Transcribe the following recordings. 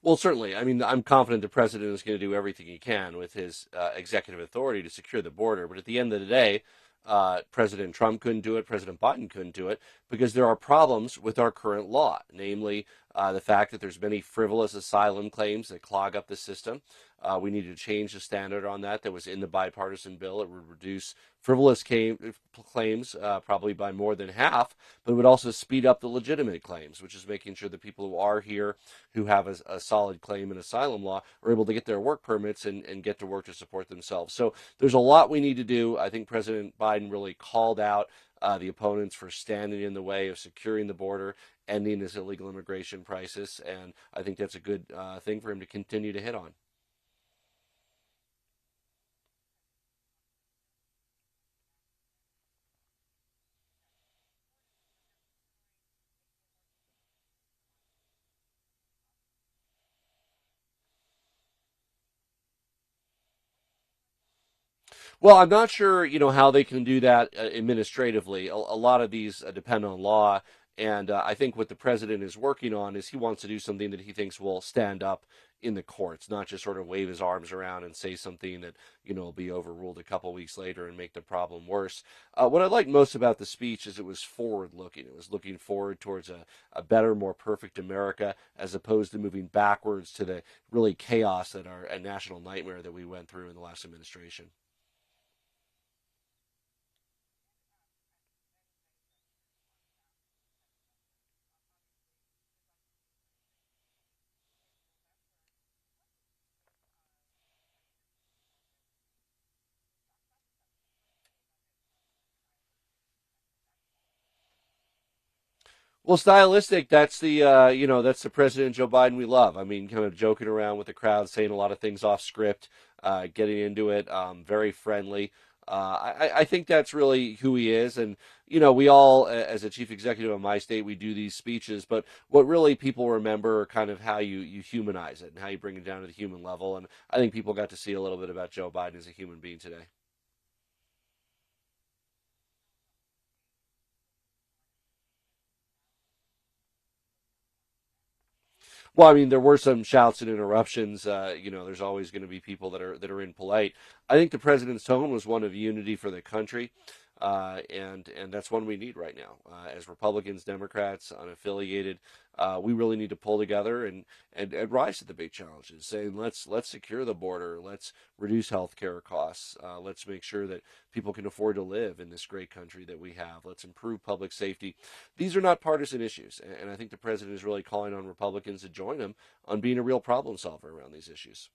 Well, certainly. I mean, I'm confident the president is going to do everything he can with his executive authority to secure the border. But at the end of the day, President Trump couldn't do it. President Biden couldn't do it because there are problems with our current law, namely the fact that there's many frivolous asylum claims that clog up the system. We need to change the standard on that. That was in the bipartisan bill. It would reduce frivolous claims probably by more than half, but it would also speed up the legitimate claims, which is making sure that people who are here who have a solid claim in asylum law are able to get their work permits and get to work to support themselves. So there's a lot we need to do. I think President Biden really called out the opponents for standing in the way of securing the border, ending this illegal immigration crisis, and I think that's a good thing for him to continue to hit on. Well, I'm not sure, how they can do that administratively. A lot of these depend on law, and I think what the president is working on is he wants to do something that he thinks will stand up in the courts, not just sort of wave his arms around and say something that will be overruled a couple weeks later and make the problem worse. What I like most about the speech is it was forward-looking. It was looking forward towards a better, more perfect America, as opposed to moving backwards to the really chaos that are a national nightmare that we went through in the last administration. Well, stylistic. That's the President Joe Biden we love. I mean, kind of joking around with the crowd, saying a lot of things off script, getting into it, very friendly. I think that's really who he is, and we all, as a chief executive of my state, we do these speeches. But what really people remember are kind of how you humanize it and how you bring it down to the human level. And I think people got to see a little bit about Joe Biden as a human being today. Well, I mean, there were some shouts and interruptions. There's always going to be people that are impolite. I think the president's tone was one of unity for the country, and that's one we need right now. As Republicans, Democrats, unaffiliated, we really need to pull together and rise to the big challenges. Saying let's secure the border, let's reduce health care costs, let's make sure that people can afford to live in this great country that we have. Let's improve public safety. These are not partisan issues, and I think the president is really calling on Republicans to join him on being a real problem solver around these issues.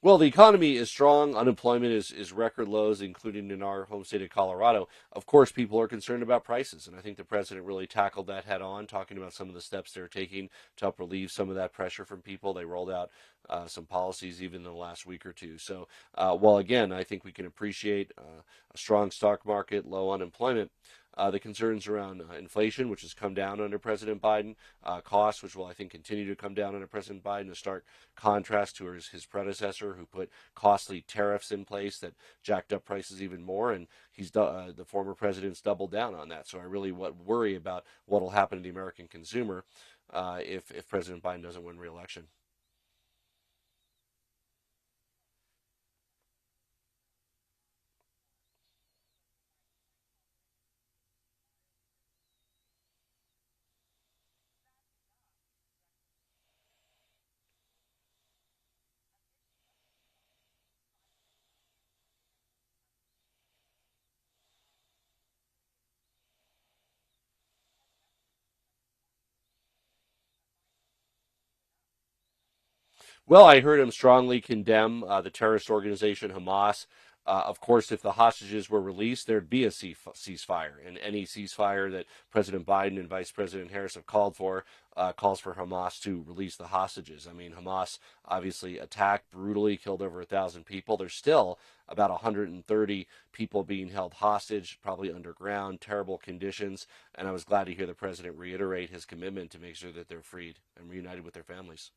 Well, the economy is strong. Unemployment is record lows, including in our home state of Colorado. Of course, people are concerned about prices, and I think the president really tackled that head on, talking about some of the steps they're taking to help relieve some of that pressure from people. They rolled out some policies even in the last week or two. So, while again, I think we can appreciate a strong stock market, low unemployment. The concerns around inflation, which has come down under President Biden, costs, which will, I think, continue to come down under President Biden, a stark contrast to his predecessor, who put costly tariffs in place that jacked up prices even more, and the former president's doubled down on that. So I really worry about what will happen to the American consumer if President Biden doesn't win re-election. Well, I heard him strongly condemn the terrorist organization Hamas. Of course, if the hostages were released, there'd be a ceasefire, and any ceasefire that President Biden and Vice President Harris have called for calls for Hamas to release the hostages. I mean, Hamas obviously attacked brutally, killed over 1,000 people. There's still about 130 people being held hostage, probably underground, terrible conditions. And I was glad to hear the president reiterate his commitment to make sure that they're freed and reunited with their families.